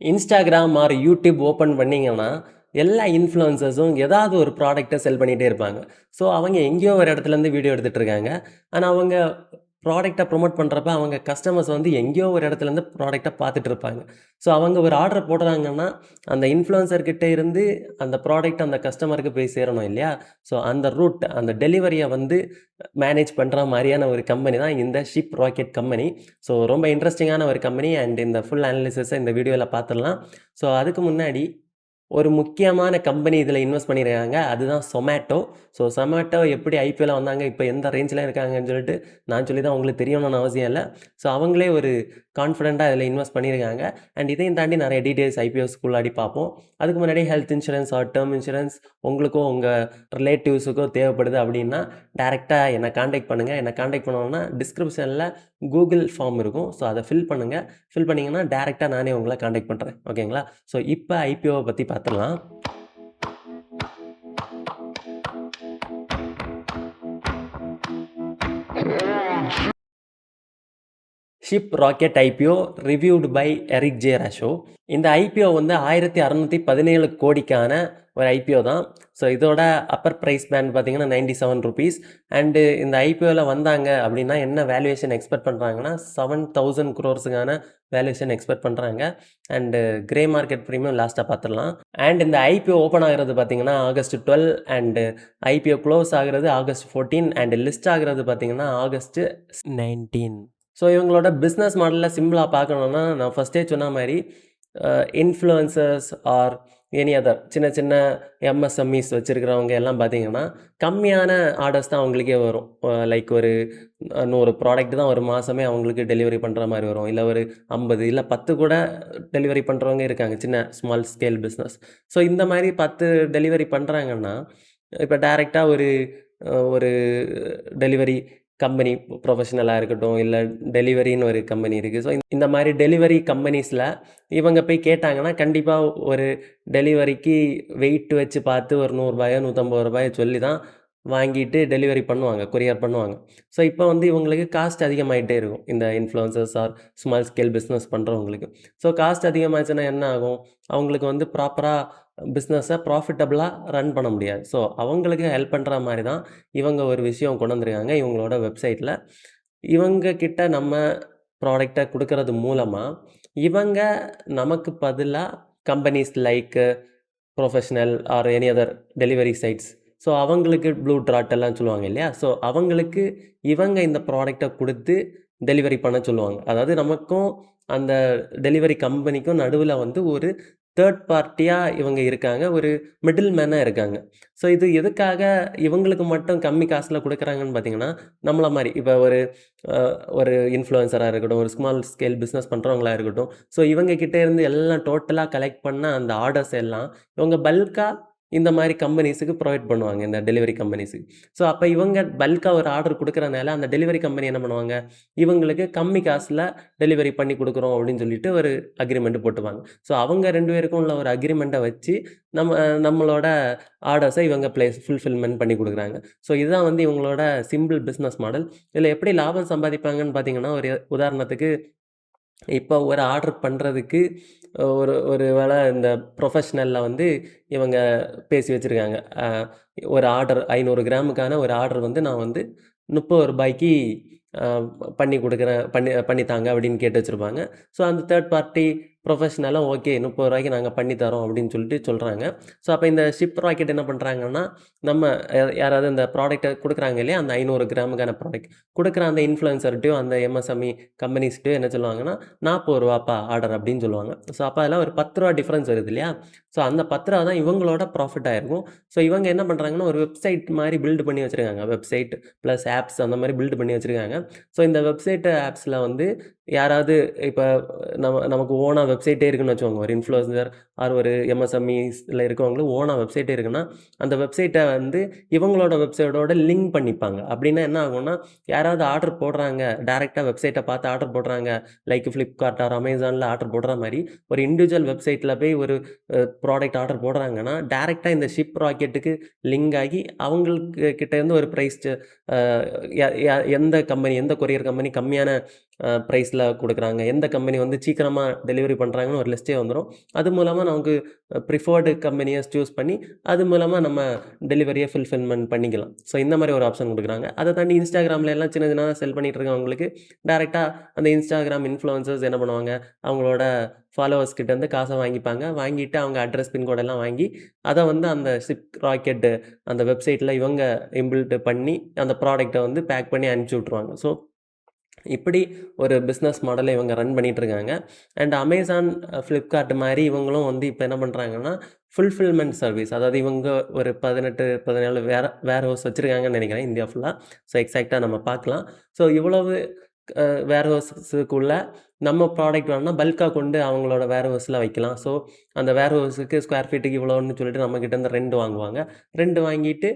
Instagram R YouTube open பண்ணீங்கன்னா, எல்லா இன்ஃப்ளூயன்சர்ஸும் ஏதாவது ஒரு ப்ராடக்ட்ட செல் பண்ணிட்டே இருப்பாங்க. ஸோ, அவங்க எங்கேயோ ஒரு இடத்துலேருந்து வீடியோ எடுத்துட்டு இருக்காங்க. ஆனா, அவங்க ப்ராடக்ட்ட ப்ரமோட் பண்றப்ப, அவங்க கஸ்டமர்ஸ் வந்து எங்கேயோ ஒரு இடத்துலேருந்து ப்ராடக்ட்ட பார்த்துட்டு இருப்பாங்க. ஸோ, அவங்க ஒரு ஆர்டர் போடுறாங்கன்னா, அந்த இன்ஃப்ளூயன்சர் கிட்ட இருந்து அந்த ப்ராடக்ட் அந்த கஸ்டமருக்கு போய் சேரணும் இல்லையா? ஸோ, அந்த ரூட் அந்த டெலிவரிய வந்து மேனேஜ் பண்ற மாரியான ஒரு கம்பெனி தான் இந்த ஷிப் ராக்கெட் கம்பெனி. ஸோ, ரொம்ப இன்ட்ரஸ்டிங்கான ஒரு கம்பெனி அண்ட் இந்த ஃபுல் அனாலிசிஸ இந்த வீடியோல பார்த்துடலாம். ஸோ, அதுக்கு முன்னாடி ஒரு முக்கியமான கம்பெனி இதில இன்வெஸ்ட் பண்ணியிருக்காங்க. அதுதான் Zomato. ஸோ Zomato எப்படி ஐபிஓல வந்தாங்க, இப்போ எந்த ரேஞ்சில இருக்காங்கன்னு சொல்லிட்டு நான் சொல்லி தான் உங்களுக்கு தெரியணும்னு அவசியம் இல்ல. ஸோ அவங்களே ஒரு கான்ஃபிடென்ட்டா இதில இன்வெஸ்ட் பண்ணியிருக்காங்க. அண்ட் இதையும் தாண்டி நிறைய டீட்டெயில்ஸ் ஐபிஓஸ்க்குள்ளாடி பார்ப்போம். அதுக்கு முன்னாடி health insurance or term insurance உங்களுக்கோ, உங்க ரிலேட்டிவ்ஸுக்கோ தேவைப்படுது அப்படின்னா, டைரக்ட்டா என்ன கான்டாக்ட் பண்ணுங்க. என்ன கான்டாக்ட் பண்ணணும்னா டிஸ்கிரிப்ஷன்ல கூகுள் ஃபார்ம் இருக்கும். ஸோ அத ஃபில் பண்ணுங்க. ஃபில் பண்ணீங்கன்னா, டைரக்ட்டா நானே உங்கள கான்டாக்ட் பண்றேன். ஓகேங்களா? ஸோ இப்ப ஐபிஓவ பத்தி பார்த்துடலாம். Shiprocket IPO reviewed by Eric J ரஷோ. இந்த ஐபிஓ வந்து 1617 கோடிக்கான ஒரு ஐபிஓ தான். ஸோ இதோட அப்பர் பிரைஸ் பேண்ட் பார்த்தீங்கன்னா ₹97 அண்டு இந்த ஐபிஓல வந்தாங்க அப்படின்னா என்ன வேல்யூவேஷன் எக்ஸ்பெக்ட் பண்ணுறாங்கன்னா 7000 crores வேல்யூவேஷன் எக்ஸ்பெக்ட் பண்ணுறாங்க. அண்டு கிரே மார்க்கெட் ப்ரீமியம் லாஸ்ட்டாக பார்த்துடலாம். அண்ட் இந்த ஐபிஓ ஓப்பன் ஆகிறது பார்த்தீங்கன்னா August 12 அண்டு ஐபிஓ க்ளோஸ் ஆகிறது August 14 அண்ட் லிஸ்ட் ஆகிறது பார்த்தீங்கன்னா August 19. ஸோ இவங்களோட பிஸ்னஸ் மாடலில் சிம்பிளாக பார்க்கணுன்னா, நான் ஃபஸ்ட்டே சொன்ன மாரி இன்ஃப்ளூயன்சர்ஸ் ஆர் எனி அதர் சின்ன சின்ன எம்எஸ்எம்இஸ் வச்சுருக்கிறவங்க எல்லாம் பார்த்தீங்கன்னா, கம்மியான ஆர்டர்ஸ் தான் அவங்களுக்கே வரும். லைக் ஒரு 100 ப்ராடக்ட் தான் ஒரு மாதமே அவங்களுக்கு டெலிவரி பண்ணுற மாரி வரும். இல்ல ஒரு 50 இல்ல 10 கூட டெலிவரி பண்ணுறவங்க இருக்காங்க. சின்ன ஸ்மால் ஸ்கேல் பிஸ்னஸ். ஸோ இந்த மாரி 10 டெலிவரி பண்ணுறாங்கன்னா, இப்போ டைரக்ட்டா ஒரு டெலிவரி கம்பெனி ப்ரொஃபஷனலா இருக்கட்டும், இல்ல டெலிவரின்னு ஒரு கம்பெனி இருக்கு. ஸோ இந்த மாரி டெலிவரி கம்பெனிஸ்ல இவங்க போய் கேட்டாங்கன்னா, கண்டிப்பா ஒரு டெலிவரிக்கு வெயிட் வச்சு பார்த்து ஒரு ரூ. 100 ரூ. 150 சொல்லி தான் வாங்கிட்டு டெலிவரி பண்ணுவாங்க. கொரியர் பண்ணுவாங்க. ஸோ இப்போ வந்து இவங்களுக்கு காஸ்ட் அதிகமாயிட்டே இருக்கும். இந்த influencers are small scale business பண்றவங்களுக்கு. ஸோ காஸ்ட் அதிகமாச்சுன்னா என்ன ஆகும்? அவங்களுக்கு வந்து ப்ராப்பரா பிசினஸ ப்ராஃபிட்டபிளா ரன் பண்ண முடியாது. ஸோ அவங்களுக்கு ஹெல்ப் பண்ற மாரி தான் இவங்க ஒரு விஷயம் கொண்டு வந்திருக்காங்க இவங்களோட வெப்சைட்ல. இவங்க கிட்ட நம்ம ப்ராடக்ட்ட குடுக்கறது மூலமா, இவங்க நமக்கு பதிலா companies like professional or any other delivery sites. So அவங்களுக்கு ப்ளூ டார்ட் எல்லாம் சொல்லுவாங்க இல்லையா? ஸோ அவங்களுக்கு இவங்க இந்த ப்ராடக்ட்ட குடுத்து டெலிவரி பண்ண சொல்லுவாங்க. அதாவது நமக்கும் அந்த டெலிவரி கம்பெனிக்கும் நடுவுல வந்து ஒரு தேர்ட் பார்ட்டியா இவங்க இருக்காங்க. ஒரு மிடில் மேனா இருக்காங்க. ஸோ இது எதுக்காக இவங்களுக்கு மட்டும் கம்மி காசுல குடுக்குறாங்கன்னு பார்த்தீங்கன்னா, நம்மள மாரி இப்ப அ ஒரு இன்ஃப்ளூயன்சரா இருக்கட்டும், ஒரு ஸ்மால் ஸ்கேல் பிசினஸ் பண்றவங்களா இருக்கட்டும். ஸோ இவங்க கிட்ட இருந்து எல்லாம் டோட்டலா கலெக்ட் பண்ண அந்த ஆர்டர்ஸ் எல்லாம் இவங்க பல்க்கா இந்த மாரி கம்பெனிஸுக்கு ப்ரொவைட் பண்ணுவாங்க. இந்த டெலிவரி கம்பெனிஸுக்கு. ஸோ அப்ப இவங்க பல்க்கா ஒரு ஆர்டர் குடுக்குறனால, அந்த டெலிவரி கம்பெனி என்ன பண்ணுவாங்க, இவங்களுக்கு கம்மி காசுல டெலிவரி பண்ணி குடுக்குறோம் அப்படின்னு சொல்லிட்டு ஒரு அக்ரீமெண்ட் போட்டுப்பாங்க. ஸோ அவங்க 2 பேருக்கும் உள்ள ஒரு அக்ரீமெண்ட்ட வச்சு, நம்மளோட ஆர்டர்ஸ இவங்க ஃபுல்ஃபில்மென்ட் பண்ணி குடுக்குறாங்க. ஸோ இதுதான் வந்து இவங்களோட சிம்பிள் பிசினஸ் மாடல். இதுல எப்படி லாபம் சம்பாதிப்பாங்கன்னு பார்த்தீங்கன்னா, ஒரு உதாரணத்துக்கு இப்போ ஒரு ஆர்டர் பண்றதுக்கு ஒரு வேள இந்த ப்ரொஃபஷனல்ல வந்து இவங்க பேசி வச்சிருக்காங்க. ஒரு ஆர்டர் 500 கிராமுக்கான ஒரு ஆர்டர் வந்து நான் வந்து ரூ. 30க்கு அ பண்ணி குடுக்குறேன். பண்ணி தாங்க அப்படின்னு கேட்டு வச்சிருப்பாங்க. ஸோ அந்த தேர்ட் பார்ட்டி ப்ரொஃபஷனலும் ஓகே ரூ. 30க்கு நாங்க பண்ணி தரோம் அப்படின்னு சொல்லிட்டு சொல்றாங்க. ஸோ அப்ப இந்த ஷிப் ராக்கெட் என்ன பண்றாங்கன்னா, நம்ம யாராவது இந்த ப்ராடக்ட்ட குடுக்குறாங்க இல்லையா? அந்த 500 கிராமுக்கான ப்ராடக்ட் குடுக்குற அந்த இன்ஃப்ளூயன்சர்ட்டயோ, அந்த எம்எஸ்எம்இ கம்பெனிஸ்ட்டயோ என்ன சொல்லுவாங்கன்னா, ரூ. 40 ஆர்டர் அப்படின்னு சொல்லுவாங்க. ஸோ அப்ப அதில ஒரு ரூ. 10 டிஃபரன்ஸ் வருது இல்லையா? ஸோ அந்த ரூ. 10 தான் இவங்களோட ப்ராஃபிட்டா இருக்கும். ஸோ இவங்க என்ன பண்றாங்கன்னா, ஒரு வெப்சைட் மாரி பில்ட் பண்ணி வச்சிருக்காங்க. வெப்சைட் பிளஸ் ஆப்ஸ் அந்த மாரி பில்ட் பண்ணி வச்சிருக்காங்க. ஸோ இந்த வெப்சைட் ஆப்ஸ்ல வந்து யாராவது இப்ப நமக்கு ஓனா வெப்சைட்டே இருக்குன்னு வச்சுக்கோங்க. ஒரு இன்ஃப்ளூயன்சர் ஆர் ஒரு எம்எஸ்எம்இஸ்ல இருக்கவங்களுக்கு ஓனா வெப்சைட்டே இருக்குன்னா, அந்த வெப்சைட்ட வந்து இவங்களோட வெப்சைட்டோட லிங்க் பண்ணிப்பாங்க. அப்படின்னா என்ன ஆகும்னா, யாராவது ஆர்டர் போடுறாங்க, டைரக்ட்டா வெப்சைட்ட பார்த்து ஆர்டர் போடுறாங்க. லைக் Flipkart ஆர் Amazonல ஆர்டர் போடுற மாரி, ஒரு இண்டிவிஜுவல் வெப்சைட்ல போய் ஒரு ப்ராடக்ட் ஆர்டர் போடுறாங்கன்னா, டைரக்ட்டா இந்த ஷிப் ராக்கெட்டுக்கு லிங்க் ஆகி அவங்களுக்கு கிட்ட இருந்து ஒரு பிரைஸ் அ ய ய எந்த கம்பெனி, எந்த கொரியர் கம்பெனி கம்மியான பிரைஸ்ல ப்ரைஸில் கொடுக்குறாங்க, எந்த கம்பெனி வந்து சீக்கிரமாக டெலிவரி பண்ணுறாங்கன்னு ஒரு லிஸ்ட்டே வந்துடும். அது மூலமாக நமக்கு ப்ரிஃபர்டு கம்பெனியை சூஸ் பண்ணி அது மூலமாக நம்ம டெலிவரியை ஃபுல்ஃபில்மெண்ட் பண்ணிக்கலாம். ஸோ இந்த மாதிரி ஒரு ஆப்ஷன் கொடுக்குறாங்க. அதை தாண்டி இன்ஸ்டாகிராமில் எல்லாம் சின்ன சின்னதாக செல் பண்ணிகிட்டு இருக்கவங்களுக்கு டேரெக்டாக அந்த இன்ஸ்டாகிராம் இன்ஃப்ளூயன்சர்ஸ் என்ன பண்ணுவாங்க, அவங்களோட ஃபாலோவர்ஸ் கிட்டேருந்து காசை வாங்கிப்பாங்க. வாங்கிட்டு அவங்க அட்ரஸ் பின்கோடெல்லாம் வாங்கி அதை வந்து அந்த ஷிப் ராக்கெட்டு அந்த வெப்சைட்டில் இவங்க இம்பில்ட் பண்ணி அந்த ப்ராடக்ட்டை வந்து பேக் பண்ணி அனுப்பிச்சி விட்ருவாங்க. ஸோ இப்படி ஒரு பிஸ்னஸ் மாடலை இவங்க ரன் பண்ணிகிட்ருக்காங்க. அண்ட் அமேசான், ஃப்ளிப்கார்ட் மாதிரி இவங்களும் வந்து இப்போ என்ன பண்ணுறாங்கன்னா ஃபுல்ஃபில்மெண்ட் சர்வீஸ், அதாவது இவங்க ஒரு 18, 17 வேர் ஹவுஸ் வச்சுருக்காங்கன்னு நினைக்கிறேன் இந்தியா ஃபுல்லாக. ஸோ எக்ஸாக்டாக நம்ம பார்க்கலாம். ஸோ இவ்வளவு வேர் ஹவுஸுக்குள்ள நம்ம ப்ராடக்ட் வேணும்னா பல்காக கொண்டு அவங்களோட வேர் ஹவுஸில் வைக்கலாம். ஸோ அந்த வேர் ஹவுஸுக்கு ஸ்கொயர் ஃபீட்டுக்கு இவ்வளோன்னு சொல்லிட்டு நம்மக்கிட்டேருந்து ரெண்ட் வாங்குவாங்க. ரெண்ட் வாங்கிட்டு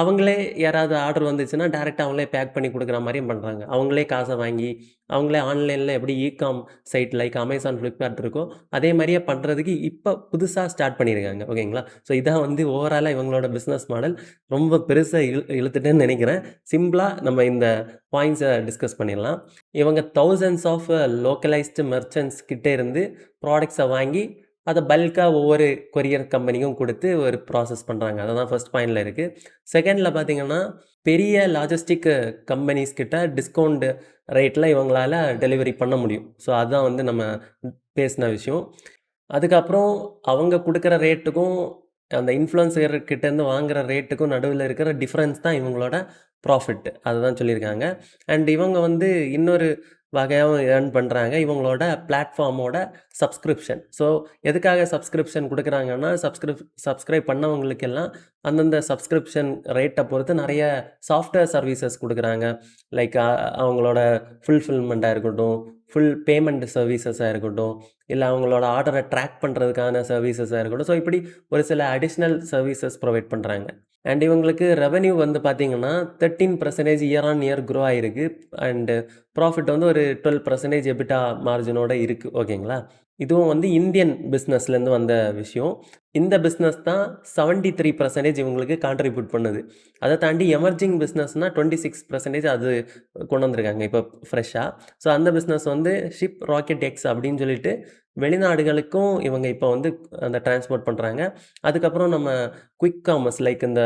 அவங்களே யாராவது ஆர்டர் வந்துச்சுன்னா டேரெக்டாக அவங்களே பேக் பண்ணி கொடுக்குற மாதிரியும் பண்ணுறாங்க. அவங்களே காசை வாங்கி அவங்களே ஆன்லைனில் எப்படி ecom site like Amazon, Flipkart இருக்கோ அதே மாதிரியே பண்ணுறதுக்கு இப்போ புதுசாக ஸ்டார்ட் பண்ணியிருக்காங்க. ஓகேங்களா? ஸோ இதான் வந்து ஓவராலாக இவங்களோட பிஸ்னஸ் மாடல். ரொம்ப பெருசாக இழுத்துட்டேன்னு நினைக்கிறேன். சிம்பிளாக நம்ம இந்த பாயிண்ட்ஸை டிஸ்கஸ் பண்ணிடலாம். இவங்க தௌசண்ட்ஸ் ஆஃப் லோக்கலைஸ்டு மெர்ச்சன்ட்ஸ் கிட்டே இருந்து ப்ராடக்ட்ஸை வாங்கி அதை பல்காக ஒவ்வொரு கொரியர் கம்பெனிக்கும் கொடுத்து ஒரு ப்ராசஸ் பண்ணுறாங்க. அதுதான் ஃபர்ஸ்ட் பாயிண்டில் இருக்குது. செகண்டில் பார்த்திங்கன்னா பெரிய லாஜிஸ்டிக் கம்பெனிஸ் கிட்ட டிஸ்கவுண்ட் ரேட்டில் இவங்களால் டெலிவரி பண்ண முடியும். ஸோ அதுதான் வந்து நம்ம பேசின விஷயம். அதுக்கப்புறம் அவங்க கொடுக்குற ரேட்டுக்கும் அந்த இன்ஃப்ளூயன்சர்கிட்டேருந்து வாங்குகிற ரேட்டுக்கும் நடுவில் இருக்கிற டிஃப்ரென்ஸ் தான் இவங்களோட ப்ராஃபிட். அதுதான் சொல்லியிருக்காங்க. அண்ட் இவங்க வந்து இன்னொரு வகையாகவும் ஏர்ன் பண்ணுறாங்க. இவங்களோட பிளாட்ஃபார்மோட சப்ஸ்கிரிப்ஷன். ஸோ எதுக்காக சப்ஸ்கிரிப்ஷன் கொடுக்குறாங்கன்னா சப்ஸ்கிரைப் பண்ணவங்களுக்கெல்லாம் அந்தந்த சப்ஸ்கிரிப்ஷன் ரேட்டை பொறுத்து நிறைய சாஃப்ட்வேர் சர்வீசஸ் கொடுக்குறாங்க. லைக் அவங்களோட ஃபுல்ஃபில்மெண்ட்டாக இருக்கட்டும், ஃபுல் பேமெண்ட் சர்வீசஸாக இருக்கட்டும், இல்லை அவங்களோட ஆர்டரை ட்ராக் பண்ணுறதுக்கான சர்வீசஸாக இருக்கட்டும். ஸோ இப்படி ஒரு சில அடிஷ்னல் சர்வீசஸ் ப்ரொவைட் பண்ணுறாங்க. அண்ட் இவங்களுக்கு ரெவென்யூ வந்து பார்த்திங்கன்னா 13% இயர் ஆன் இயர் க்ரோ ஆகிருக்கு. அண்டு ப்ராஃபிட் வந்து ஒரு 12% எபிட்டா மார்ஜினோட இருக்குது. ஓகேங்களா? இதுவும் வந்து இந்தியன் பிஸ்னஸ்லேருந்து வந்த விஷயம். இந்த பிஸ்னஸ் தான் 73% இவங்களுக்கு கான்ட்ரிபியூட் பண்ணுது. அதை தாண்டி எமர்ஜிங் பிஸ்னஸ்னால் 26% அது கொண்டு வந்திருக்காங்க இப்போ ஃப்ரெஷ்ஷாக. ஸோ அந்த பிஸ்னஸ் வந்து ஷிப் ராக்கெட் எக்ஸ் அப்படின்னு சொல்லிட்டு வெளிநாடுகளுக்கும் இவங்க இப்போ வந்து அந்த டிரான்ஸ்போர்ட் பண்ணுறாங்க. அதுக்கப்புறம் நம்ம குயிக் காமர்ஸ் லைக் இந்த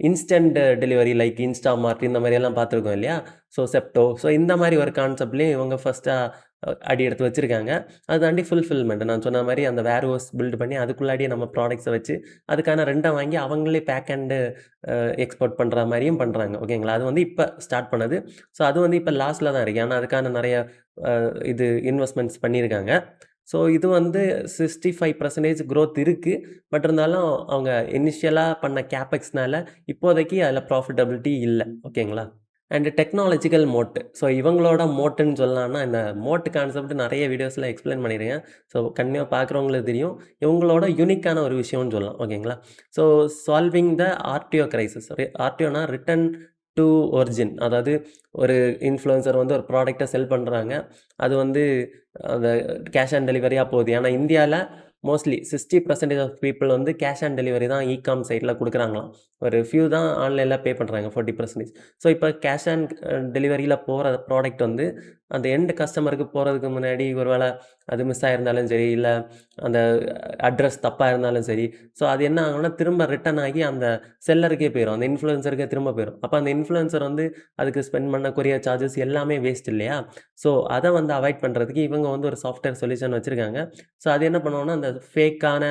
இன்ஸ்டன்ட் டெலிவரி லைக் இன்ஸ்டாமார்ட் இந்த மாதிரியெல்லாம் பார்த்துருக்கோம் இல்லையா? ஸோ செப்டோ, ஸோ இந்த மாதிரி ஒரு கான்செப்ட்லேயும் இவங்க ஃபஸ்ட்டாக அடி எடுத்து வச்சுருக்காங்க. அது தாண்டி ஃபுல்ஃபில்மெண்ட் நான் சொன்ன மாதிரி அந்த வேர் ஹவுஸ் பில்ட் பண்ணி அதுக்குள்ளாடியே நம்ம ப்ராடக்ட்ஸை வச்சு அதுக்கான ரெண்டை வாங்கி அவங்களே பேக் அண்டு எக்ஸ்போர்ட் பண்ணுற மாதிரியும் பண்ணுறாங்க. ஓகேங்களா? அது வந்து இப்போ ஸ்டார்ட் பண்ணது. ஸோ அது வந்து இப்போ லாஸ்ட்டில் தான் இருக்குது. ஏன்னா அதுக்கான நிறைய இது இன்வெஸ்ட்மெண்ட்ஸ் பண்ணியிருக்காங்க. ஸோ இது வந்து 65% க்ரோத் இருக்குது. பட் இருந்தாலும் அவங்க இனிஷியலாக பண்ண கேபெக்ஸ்னால இப்போதைக்கு அதில் ப்ராஃபிட்டபிலிட்டி இல்லை. ஓகேங்களா? And technological Motu. ஸோ இவங்களோட மோட்டுன்னு சொல்லலாம்னா இந்த மோட்டு கான்செப்ட் நிறைய வீடியோஸில் எக்ஸ்பிளைன் பண்ணியிருக்கேன். ஸோ கண்டிப்பாக பார்க்குறவங்களுக்கு தெரியும். இவங்களோட யூனிக்கான ஒரு விஷயம்னு சொல்லலாம். ஓகேங்களா? So solving the RTO crisis. ஆர்டிஓனா ரிட்டன் டு ஒரிஜின். அதாவது ஒரு இன்ஃப்ளூயன்சர் வந்து ஒரு ப்ராடக்டை செல் பண்ணுறாங்க. அது வந்து அந்த கேஷ் ஆன் டெலிவரியாக போகுது. ஏன்னா இந்தியாவில் மோஸ்ட்லி 60% ஆஃப் பீப்புள் வந்து கேஷ் ஆன் டெலிவரி தான் இகாம் சைட்டில் கொடுக்குறாங்களாம். ஒரு ஃபியூ தான் ஆன்லைனில் பே பண்ணுறாங்க 40%. ஸோ இப்போ கேஷ் ஆன் டெலிவரியில் போகிற ப்ராடக்ட் வந்து அந்த எண்ட் கஸ்டமருக்கு போகிறதுக்கு முன்னாடி ஒரு வேளை அது மிஸ் ஆகிருந்தாலும் சரி, இல்லை அந்த அட்ரஸ் தப்பாக இருந்தாலும் சரி, ஸோ அது என்ன ஆகும்னா திரும்ப ரிட்டன் ஆகி அந்த செல்லருக்கே போயிடும், அந்த இன்ஃப்ளூயன்சருக்கே திரும்ப போயிடும். அப்போ அந்த இன்ஃப்ளூயன்சர் வந்து அதுக்கு ஸ்பெண்ட் பண்ண கொரியர் சார்ஜஸ் எல்லாமே வேஸ்ட் இல்லையா? ஸோ அதை வந்து அவாய்ட் பண்ணுறதுக்கு இவங்க வந்து ஒரு சாஃப்ட்வேர் சொல்யூஷன் வச்சுருக்காங்க. ஸோ அது என்ன பண்ணுவோன்னா அந்த ஃபேக்கான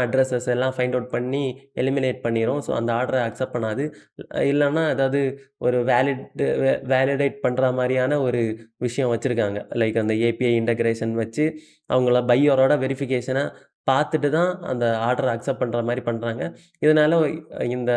அட்ரஸஸ் எல்லாம் ஃபைண்ட் அவுட் பண்ணி எலிமினேட் பண்ணிடும். ஸோ அந்த ஆர்டரை அக்செப்ட் பண்ணாது. இல்லைன்னா அதாவது ஒரு வேலிடேட் பண்ணுற மாதிரியான ஒரு விஷயம் வச்சுருக்காங்க. லைக் அந்த ஏபிஐ இன்டகிரேஷன் வச்சு அவங்கள பையரோட வெரிஃபிகேஷனை பார்த்துட்டு தான் அந்த ஆர்டரை அக்செப்ட் பண்ணுற மாதிரி பண்ணுறாங்க. இதனால் இந்த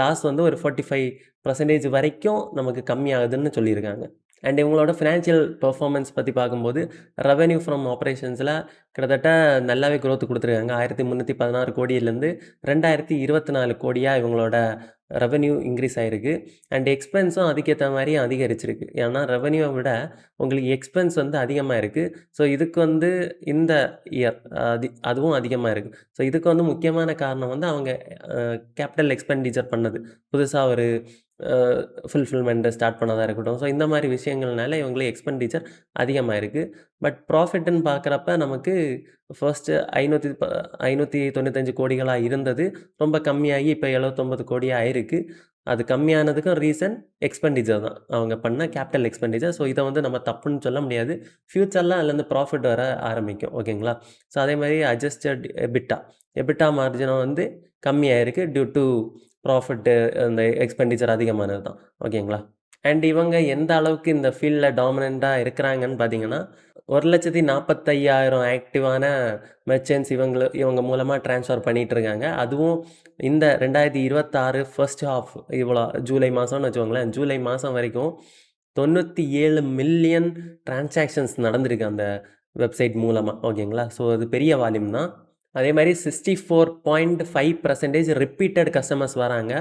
லாஸ் வந்து ஒரு 45% வரைக்கும் நமக்கு கம்மியாகுதுன்னு சொல்லியிருக்காங்க. அண்ட் இவங்களோட ஃபினான்ஷியல் பெர்ஃபார்மன்ஸ் பற்றி பார்க்கும்போது ரெவென்யூ ஃப்ரம் ஆப்ரேஷன்ஸில் கிட்டத்தட்ட நல்லாவே க்ரோத் கொடுத்துருக்காங்க. 1316 கோடியிலேருந்து 2024 கோடியாக இவங்களோட ரெவென்யூ இன்க்ரீஸ் ஆகிருக்கு. அண்ட் எக்ஸ்பென்ஸும் அதுக்கேற்ற மாதிரி அதிகரிச்சிருக்கு. ஏன்னா ரெவென்யூவை விட உங்களுக்கு எக்ஸ்பென்ஸ் வந்து அதிகமாக இருக்குது. ஸோ இதுக்கு வந்து இந்த இயர் அதுவும் அதிகமாக இருக்குது. ஸோ இதுக்கு வந்து முக்கியமான காரணம் வந்து அவங்க கேபிட்டல் எக்ஸ்பெண்டிச்சர் பண்ணது. புதுசாக ஒரு ஃபுல்ஃபில்மெண்ட்டு ஸ்டார்ட் பண்ணதா இருக்கட்டும். ஸோ இந்த மாரி விஷயங்கள்னால இவங்களுக்கு எக்ஸ்பெண்டிச்சர் அதிகமாக இருக்குது. பட் ப்ராஃபிட்டுன்னு பார்க்குறப்ப நமக்கு ஃபர்ஸ்ட்டு 595 கோடிகளா இருந்தது. ரொம்ப கம்மியாகி இப்போ 79 கோடியா ஆயிருக்கு. அது கம்மியானதுக்கும் ரீசன் எக்ஸ்பெண்டிச்சர் தான். அவங்க பண்ண கேபிட்டல் எக்ஸ்பெண்டிச்சர். ஸோ இத வந்து நம்ம தப்புன்னு சொல்ல முடியாது. ஃப்யூச்சர்ல அதுலேருந்து ப்ராஃபிட் வர ஆரம்பிக்கும். ஓகேங்களா? ஸோ அதே மாரி அட்ஜஸ்டட் எபிட்டா மார்ஜினும் வந்து கம்மியாயிருக்கு டியூ டூ ப்ராஃபிட்டு அந்த எக்ஸ்பெண்டிச்சர் அதிகமானது தான். ஓகேங்களா? அண்ட் இவங்க எந்த அளவுக்கு இந்த ஃபீல்டில் டாமினண்ட்டா இருக்கிறாங்கன்னு பார்த்தீங்கன்னா, 1,45,000 ஆக்டிவான மெர்ச்சன்ட்ஸ் இவங்க மூலமா ட்ரான்ஸ்ஃபர் பண்ணிட்டு இருக்காங்க. அதுவும் இந்த 2026 ஃபர்ஸ்ட் ஹாஃப் இவ்வளோ ஜூலை மாதம்னு வச்சுக்கோங்களேன். ஜூலை மாதம் வரைக்கும் 97 மில்லியன் டிரான்சாக்ஷன்ஸ் நடந்திருக்கு அந்த வெப்சைட் மூலமா. ஓகேங்களா? ஸோ அது பெரிய வால்யூம் தான். அதே மாதிரி 64.5% ரிப்பீட்டட் கஸ்டமர்ஸ் வராங்க.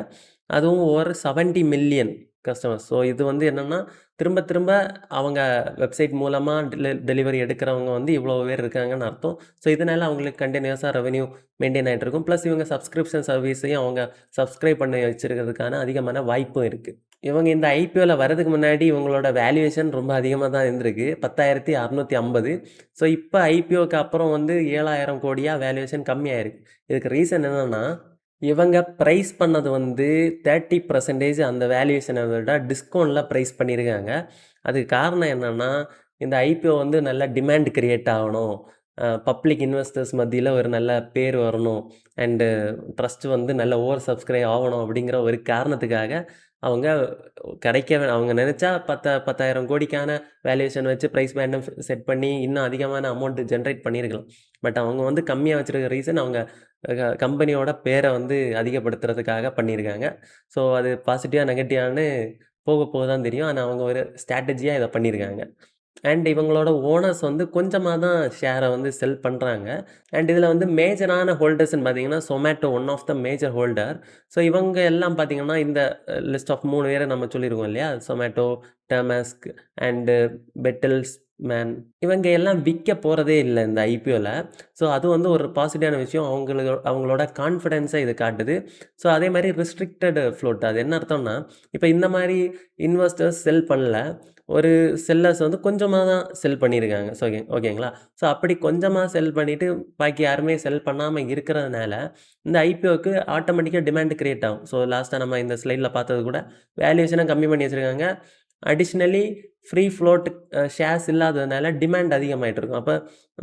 அதுவும் ஒரு 70 மில்லியன் கஸ்டமர்ஸ். ஸோ இது வந்து என்னென்னா திரும்ப திரும்ப அவங்க வெப்சைட் மூலமாக டெலிவரி எடுக்கிறவங்க வந்து இவ்வளோ பேர் இருக்காங்கன்னு அர்த்தம். ஸோ இதனால் அவங்களுக்கு கண்டினியூஸாக ரெவென்யூ மெயின்டைன் ஆகிட்டு இருக்கும். ப்ளஸ் இவங்க சப்ஸ்கிரிப்ஷன் சர்வீஸையும் அவங்க சப்ஸ்கிரைப் பண்ணி வச்சுருக்கிறதுக்கான அதிகமான வாய்ப்பும் இருக்குது. இவங்க இந்த ஐபிஓவில் வரதுக்கு முன்னாடி இவங்களோட வேல்யூவேஷன் ரொம்ப அதிகமாக தான் இருந்திருக்கு. 10,650. ஸோ இப்போ ஐபிஓக்கு அப்புறம் வந்து 7,000 கோடியாக வேல்யூவேஷன் கம்மியாயிருக்கு. இதுக்கு ரீசன் என்னென்னா இவங்க ப்ரைஸ் பண்ணது வந்து 30% அந்த வேல்யூவேஷனை விட டிஸ்கவுண்ட்டில் ப்ரைஸ் பண்ணியிருக்காங்க. அதுக்கு காரணம் என்னென்னா இந்த ஐபிஓ வந்து நல்ல டிமாண்ட் கிரியேட் ஆகணும். பப்ளிக் இன்வெஸ்டர்ஸ் மத்தியில் ஒரு நல்ல பேர் வரணும். அண்டு ட்ரஸ்ட் வந்து நல்ல ஓவர் சப்ஸ்கிரைப் ஆகணும் அப்படிங்கிற ஒரு காரணத்துக்காக அவங்க அவங்க நினச்சா 10,000 கோடிக்கான வேல்யூவேஷன் வச்சு ப்ரைஸ் பேண்டும் செட் பண்ணி இன்னும் அதிகமான அமௌண்ட்டு ஜென்ரேட் பண்ணியிருக்கலாம். பட் அவங்க வந்து கம்மியாக வச்சுருக்க ரீசன் அவங்க கம்பெனியோட பேரை வந்து அதிகப்படுத்துறதுக்காக பண்ணியிருக்காங்க. ஸோ அது பாசிட்டிவாக நெகட்டிவான்னு போக போக தான் தெரியும். ஆனால் அவங்க ஒரு ஸ்ட்ராட்டஜியாக இதை பண்ணியிருக்காங்க. அண்ட் இவங்களோட ஓனர்ஸ் வந்து கொஞ்சமாக தான் ஷேரை வந்து செல் பண்ணுறாங்க. அண்ட் இதில் வந்து மேஜரான ஹோல்டர்ஸ்ன்னு பார்த்தீங்கன்னா Zomato one of the major holder. So இவங்க எல்லாம் பார்த்தீங்கன்னா இந்த லிஸ்ட் ஆஃப் 3 பேரை நம்ம சொல்லியிருக்கோம் இல்லையா? Zomato, damask and petals man. இவங்க எல்லாம் விற்க போகிறதே இல்லை இந்த ஐபிஓவில். ஸோ அது வந்து ஒரு பாசிட்டிவான விஷயம். அவங்களோட கான்ஃபிடென்ஸை இது காட்டுது. ஸோ அதே மாதிரி ரிஸ்ட்ரிக்டட் ஃப்ளோட். அது என்ன அர்த்தம்னா இப்போ இந்த மாதிரி இன்வெஸ்டர்ஸ் செல் பண்ணல. ஒரு செல்லர்ஸ் வந்து கொஞ்சமாக தான் செல் பண்ணியிருக்காங்க. ஸோ ஓகேங்களா? ஸோ அப்படி கொஞ்சமாக செல் பண்ணிவிட்டு பாக்கி யாருமே செல் பண்ணாமல் இருக்கிறதுனால இந்த ஐபிஓக்கு ஆட்டோமேட்டிக்காக டிமாண்ட் கிரியேட் ஆகும். ஸோ லாஸ்ட்டாக நம்ம இந்த ஸ்லைடில் பார்த்தது கூட வேல்யூவேஷனை கம்மி பண்ணி வச்சுருக்காங்க. அடிஷ்னலி ஃப்ரீ ஃப்ளோட் ஷேர்ஸ் இல்லாததுனால டிமாண்ட் அதிகமாகிட்டு இருக்கும். அப்போ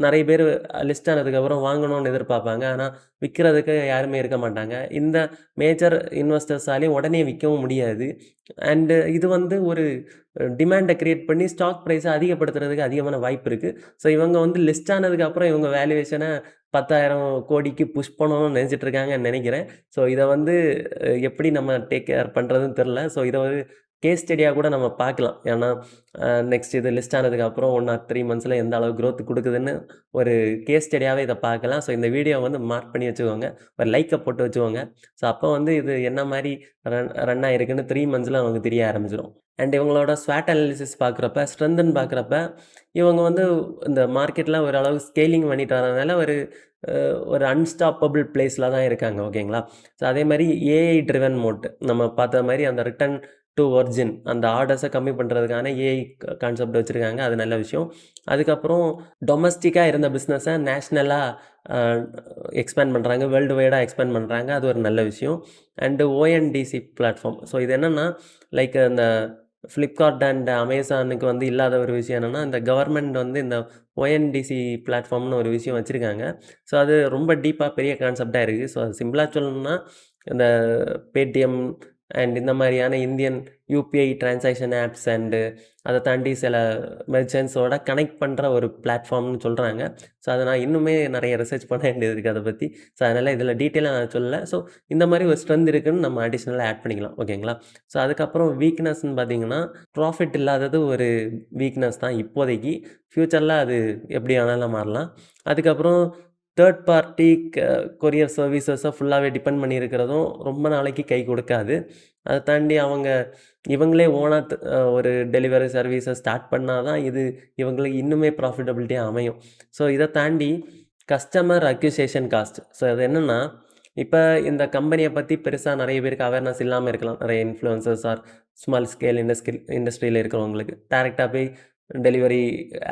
நிறைய பேர் லிஸ்ட் ஆனதுக்கப்புறம் வாங்கணும்னு எதிர்பார்ப்பாங்க. ஆனால் விற்கிறதுக்கு யாருமே இருக்க மாட்டாங்க. இந்த மேஜர் இன்வெஸ்டர்ஸாலையும் உடனே விற்கவும் முடியாது. அண்டு இது வந்து ஒரு டிமாண்டை கிரியேட் பண்ணி ஸ்டாக் ப்ரைஸை அதிகப்படுத்துறதுக்கு அதிகமான வாய்ப்பு இருக்குது. ஸோ இவங்க வந்து லிஸ்ட் ஆனதுக்கப்புறம் இவங்க வேல்யூவேஷனை 10,000 கோடிக்கு புஷ் பண்ணணும்னு நினச்சிட்டு இருக்காங்கன்னு நினைக்கிறேன். ஸோ இதை வந்து எப்படி நம்ம டேக் கேர் பண்ணுறதுன்னு தெரில. ஸோ இதை வந்து கேஸ் ஸ்டடியாக கூட நம்ம பார்க்கலாம். ஏன்னா நெக்ஸ்ட் இது லிஸ்ட் ஆனதுக்கப்புறம் 1 ஆர் 3 மந்த்ஸில் எந்த அளவு க்ரோத் கொடுக்குதுன்னு ஒரு கேஸ் ஸ்டடியாகவே இதை பார்க்கலாம். ஸோ இந்த வீடியோ வந்து மார்க் பண்ணி வச்சுக்கோங்க. ஒரு லைக்கை போட்டு வச்சுக்கோங்க. ஸோ அப்போ வந்து இது என்ன மாதிரி ரன் ஆகிருக்குன்னு 3 மந்த்ஸில் நமக்கு தெரிய ஆரம்பிச்சிடும். அண்ட் இவங்களோட ஸ்வாட் அனாலிசிஸ் பார்க்குறப்ப ஸ்ட்ரென்த்துன்னு பார்க்குறப்ப இவங்க வந்து இந்த மார்க்கெட்டில் ஓரளவு ஸ்கேலிங் பண்ணிட்டு வரதுனால ஒரு அன்ஸ்டாப்பபிள் பிளேஸில் தான் இருக்காங்க. ஓகேங்களா? ஸோ அதே மாதிரி ஏஐ ட்ரிவன் மோட் நம்ம பார்த்த மாதிரி அந்த ரிட்டர்ன் டு ஒரிஜின் அந்த ஆர்டர்ஸை கம்மி பண்ணுறதுக்கான ஏஐ கான்செப்ட் வச்சுருக்காங்க. அது நல்ல விஷயம். அதுக்கப்புறம் டொமஸ்டிக்காக இருந்த பிஸ்னஸை நேஷ்னலாக எக்ஸ்பேண்ட் பண்ணுறாங்க. வேர்ல்டு வைடாக எக்ஸ்பேண்ட் பண்ணுறாங்க. அது ஒரு நல்ல விஷயம். And ONDC platform. ஸோ இது என்னென்னா லைக் இந்த ஃப்ளிப்கார்ட் அண்ட் அமேசானுக்கு வந்து இல்லாத ஒரு விஷயம் என்னென்னா இந்த கவர்மெண்ட் வந்து இந்த ஓஎன்டிசி பிளாட்ஃபார்ம்னு ஒரு விஷயம் வச்சுருக்காங்க. ஸோ அது ரொம்ப டீப்பாக பெரிய கான்செப்டாக இருக்குது. ஸோ அது சிம்பிளாக சொல்லணும்னா இந்த பேடிஎம் அண்ட் இந்த மாதிரியான Indian UPI transaction apps and அதை தாண்டி சில மெர்ச்சன்ட்ஸோட கனெக்ட் பண்ணுற ஒரு பிளாட்ஃபார்ம்னு சொல்கிறாங்க. ஸோ அதை நான் இன்னுமே நிறைய ரிசர்ச் பண்ண வேண்டியது இருக்குது அதை பற்றி. ஸோ அதனால் இதில் டீட்டெயிலாக நான் சொல்லலை. ஸோ இந்த மாதிரி ஒரு ஸ்ட்ரென்த் இருக்குதுன்னு நம்ம அடிஷ்னலாக ஆட் பண்ணிக்கலாம். ஓகேங்களா? ஸோ அதுக்கப்புறம் வீக்னஸ்ன்னு பார்த்தீங்கன்னா ப்ராஃபிட் இல்லாதது ஒரு வீக்னஸ் தான் இப்போதைக்கு. ஃப்யூச்சரில் அது எப்படி வேணாலும் மாறலாம். அதுக்கப்புறம் தேர்ட் பார்ட்டி கொரியர் சர்வீசஸை ஃபுல்லாகவே டிபெண்ட் பண்ணி இருக்கிறதும் ரொம்ப நாளைக்கு கை கொடுக்காது. அதை தாண்டி இவங்களே ஓனாக ஒரு டெலிவரி சர்வீஸை ஸ்டார்ட் பண்ணால் தான் இது இவங்களுக்கு இன்னுமே ப்ராஃபிட்டபிலிட்டியாக அமையும். ஸோ இதை தாண்டி கஸ்டமர் அக்யூசேஷன் காஸ்ட். ஸோ அது என்னென்னா இப்ப இந்த கம்பெனிய பத்தி பெருசா நெறைய பேருக்கு அவேர்னஸ் இல்லாம இருக்கலாம். நெறைய இன்ஃப்ளூயன்சர்ஸ் ஆர் ஸ்மால் ஸ்கேல் இண்டஸ்ட்ரியில இருக்கிறவங்களுக்கு. டைரக்ட்டா போய் டெலிவரி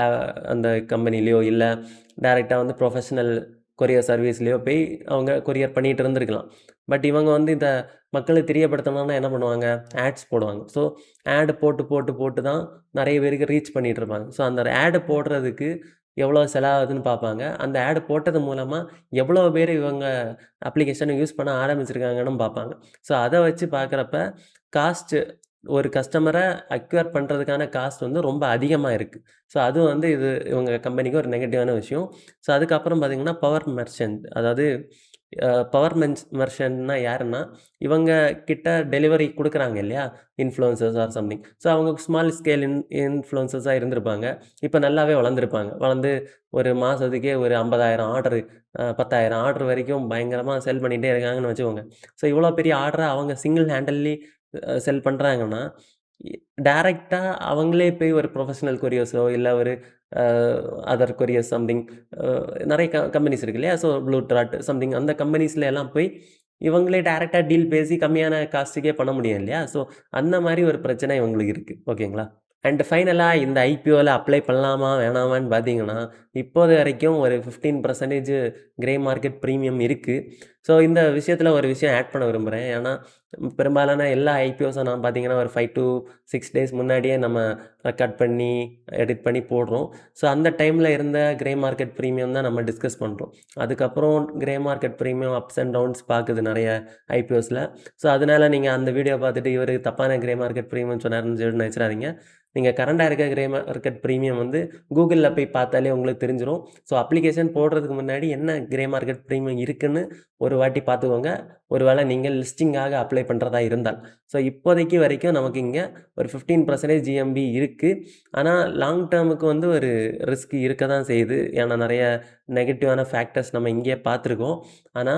அ அந்த கம்பெனிலயோ, இல்ல டைரக்ட்டா வந்து ப்ரொஃபஷனல் கொரியர் சர்வீஸ்லயோ போய் அவங்க கொரியர் பண்ணிட்டு இருந்திருக்கலாம். பட் இவங்க வந்து இத மக்களுக்கு தெரியப்படுத்தணும்னா என்ன பண்ணுவாங்க? ஆட்ஸ் போடுவாங்க. ஸோ ஆட் போட்டு தான் நெறைய பேருக்கு ரீச் பண்ணிட்டு இருப்பாங்க. ஸோ அந்த ஆட் போடுறதுக்கு எவ்வளோ செலவாகுதுன்னு பார்ப்பாங்க. அந்த ஆட் போட்டது மூலமா எவ்வளோ பேரு இவங்க அப்ளிகேஷன யூஸ் பண்ண ஆரம்பிச்சிருக்காங்கன்னு பார்ப்பாங்க. ஸோ அத வச்சு பார்க்குறப்ப காஸ்ட் ஒரு கஸ்டமர அக்வயர் பண்றதுக்கான காஸ்ட் வந்து ரொம்ப அதிகமா இருக்கு. ஸோ அது வந்து இவங்க கம்பெனிக்கு ஒரு நெகட்டிவான விஷயம். ஸோ அதுக்கப்புறம் பார்த்தீங்கன்னா, பவர் மெர்ச்சன்ட் அதாவது பவர் மெர்ச்சன்ட்னா யாருன்னா, இவங்க கிட்ட டெலிவரி குடுக்குறாங்க இல்லையா? Influencers or something. ஸோ அவங்க ஸ்மால் ஸ்கேல் இன்ஃப்ளூயன்சர்ஸா இருந்திருப்பாங்க. இப்ப நல்லாவே வளர்ந்திருப்பாங்க. வளர்ந்து ஒரு மாசத்துக்கே ஒரு 50,000 ஆர்டரு 10,000 ஆர்டர் வரைக்கும் பயங்கரமா செல் பண்ணிட்டே இருக்காங்கன்னு வச்சுக்கோங்க. ஸோ இவ்வளோ பெரிய ஆர்டர அவங்க சிங்கிள் ஹேண்டல்லி செல் பண்றாங்கன்னா, இ டைரக்ட்டா அவங்களே போய் ஒரு ப்ரொஃபஷனல் கொரியர்ஸோ, இல்ல ஒரு அ அதர் கொரியர் சம்திங் அ நெறைய கம்பெனிஸ் இருக்கு இல்லையா? ஸோ ப்ளூ டார்ட் சம்திங் அந்த கம்பெனிஸ்ல எல்லாம் போய் இவங்களே டைரக்ட்டா டீல் பேசி கம்மியான காஸ்ட்டுக்கே பண்ண முடியும் இல்லையா? ஸோ அந்த மாரி ஒரு பிரச்சனை இவங்களுக்கு இருக்கு. ஓகேங்களா? அண்ட் ஃபைனலா இந்த ஐபிஓல அப்ளை பண்ணலாமா? வேணாமான்னு பார்த்தீங்கன்னா, இப்போது வரைக்கும் ஒரு 15% கிரே மார்க்கெட் பிரீமியம் இருக்கு. ஸோ இந்த விஷயத்தில ஒரு விஷயம் ஆட் பண்ண விரும்புறேன். ஏன்னா, பெரும்பாலான எல்லா ஐபிஓஸும் நான் பார்த்தீங்கன்னா, ஒரு 5 டூ 6 டேஸ் முன்னாடியே நம்ம ரெக்கார்ட் பண்ணி, எடிட் பண்ணி போடுறோம். ஸோ அந்த டைம்ல இருந்த கிரே மார்க்கெட் பிரீமியம் தான் நம்ம டிஸ்கஸ் பண்றோம். அதுக்கப்புறம் grey market premium ups and downs பாக்குது நெறைய ஐபிஓஸ்ல. ஸோ அதனால நீங்க அந்த வீடியோ பார்த்துட்டு இவரு தப்பான கிரே மார்க்கெட் பிரீமியம் சொன்னாருன்னு சொல்லிட்டு நெனச்சிராதீங்க. நீங்க கரண்டா இருக்க கிரே மார்க்கெட் பிரீமியம் வந்து கூகுள்ல போய் பார்த்தாலே உங்களுக்கு தெரிஞ்சிரும். ஸோ அப்ளிகேஷன் போடுறதுக்கு முன்னாடி என்ன கிரே மார்க்கெட் பிரீமியம் இருக்குன்னு ஒரு வாட்டி பார்த்துக்கோங்க. ஒரு வேள நீங்க லிஸ்டிங்காக அப்ளை பண்றதா இருந்தால். ஸோ இப்போதைக்கு வரைக்கும் நமக்கு இங்க ஒரு 15% ஜிஎம்பி இருக்கு. ஆனா லாங் டெர்முக்கு வந்து ஒரு ரிஸ்க் இருக்க தான் செய்யுது. ஏன்னா நெறைய நெகட்டிவான ஃபேக்டர்ஸ் நம்ம இங்கேயே பார்த்துருக்கோம். ஆனா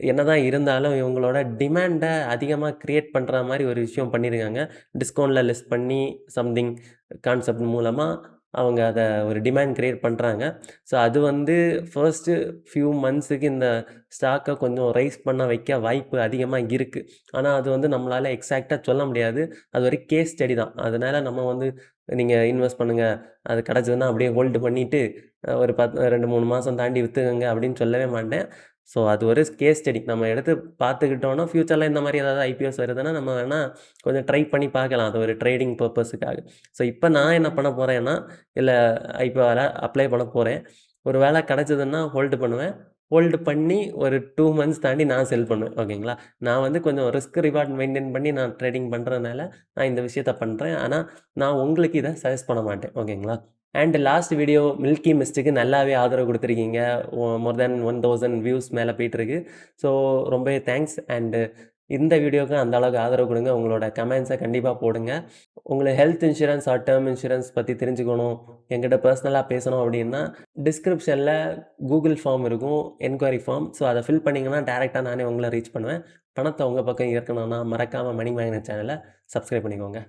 என்னதான் இருந்தாலும் இவங்களோட டிமாண்ட அதிகமா கிரியேட் பண்ற மாரி ஒரு விஷயம் பண்ணியிருக்காங்க. டிஸ்கவுண்ட்ல லிஸ்ட் பண்ணி சம்திங் கான்செப்ட் மூலமா அவங்க அத ஒரு டிமாண்ட் கிரியேட் பண்றாங்க. ஸோ அது வந்து ஃபர்ஸ்ட்டு ஃபியூ மந்த்ஸுக்கு இந்த ஸ்டாக்க கொஞ்சம் ரைஸ் பண்ண வைக்க வாய்ப்பு அதிகமா இருக்கு. ஆனா அது வந்து நம்மளால எக்ஸாக்ட்டா சொல்ல முடியாது. அது ஒரு கேஸ் ஸ்டடி தான். அதனால நம்ம வந்து நீங்க இன்வெஸ்ட் பண்ணுங்க. அது கிடைச்சதுன்னா அப்படியே ஹோல்டு பண்ணிட்டு ஒரு 2, 3 மாசம் தாண்டி வித்துக்கங்க அப்படின்னு சொல்லவே மாட்டேன். ஸோ அது ஒரு கேஸ் ஸ்டடி. நம்ம எடுத்து பார்த்துக்கிட்டோம்னா, ஃபியூச்சர்ல இந்த மாரி ஏதாவது ஐபிஓஸ் வருதுன்னா, நம்ம வேணா கொஞ்சம் ட்ரை பண்ணி பார்க்கலாம். அது ஒரு ட்ரேடிங் பர்ப்பஸுக்காக. ஸோ இப்ப நான் என்ன பண்ண போறேன்னா, இல்ல ஐபிஓல அப்ளை பண்ண போறேன். ஒரு வேள கிடைச்சதுன்னா ஹோல்டு பண்ணுவேன். ஹோல்டு பண்ணி ஒரு 2 மந்த்ஸ் தாண்டி நான் செல் பண்ணுவேன். ஓகேங்களா? நான் வந்து கொஞ்சம் ரிஸ்க் ரிவார்ட் மெயின்டெயின் பண்ணி நான் ட்ரேடிங் பண்றதுனால, நான் இந்த விஷயத்த பண்றேன். ஆனா, நான் உங்களுக்கு இத சஜெஸ்ட் பண்ண மாட்டேன். ஓகேங்களா? அண்ட் லாஸ்ட் வீடியோ மில்கி மிஸ்ட்டுக்கு நல்லாவே ஆதரவு குடுத்துருக்கீங்க. மோர் தென் 1000 வியூஸ் மேல போயிட்டுருக்கு. ஸோ ரொம்பவே தேங்க்ஸ். அண்டு இந்த வீடியோக்கு அந்த அளவுக்கு ஆதரவு குடுங்க. உங்களோட கமெண்ட்ஸ கண்டிப்பா போடுங்க. உங்களுக்கு health insurance or term insurance பத்தி தெரிஞ்சுக்கணும், என்கிட்ட பெர்சனலா பேசணும் அப்டின்னா, டிஸ்கிரிப்ஷன்ல கூகுள் ஃபார்ம் இருக்கும். Enquiry form. ஸோ அத ஃபில் பண்ணீங்கன்னா, டைரக்ட்டா நானே உங்கள ரீச் பண்ணுவேன். பணத்த உங்க பக்கம் ஈர்க்கணும்னா, மறக்காம மணி மேக்னெட் சேனல சப்ஸ்கிரைப் பண்ணிக்கோங்க.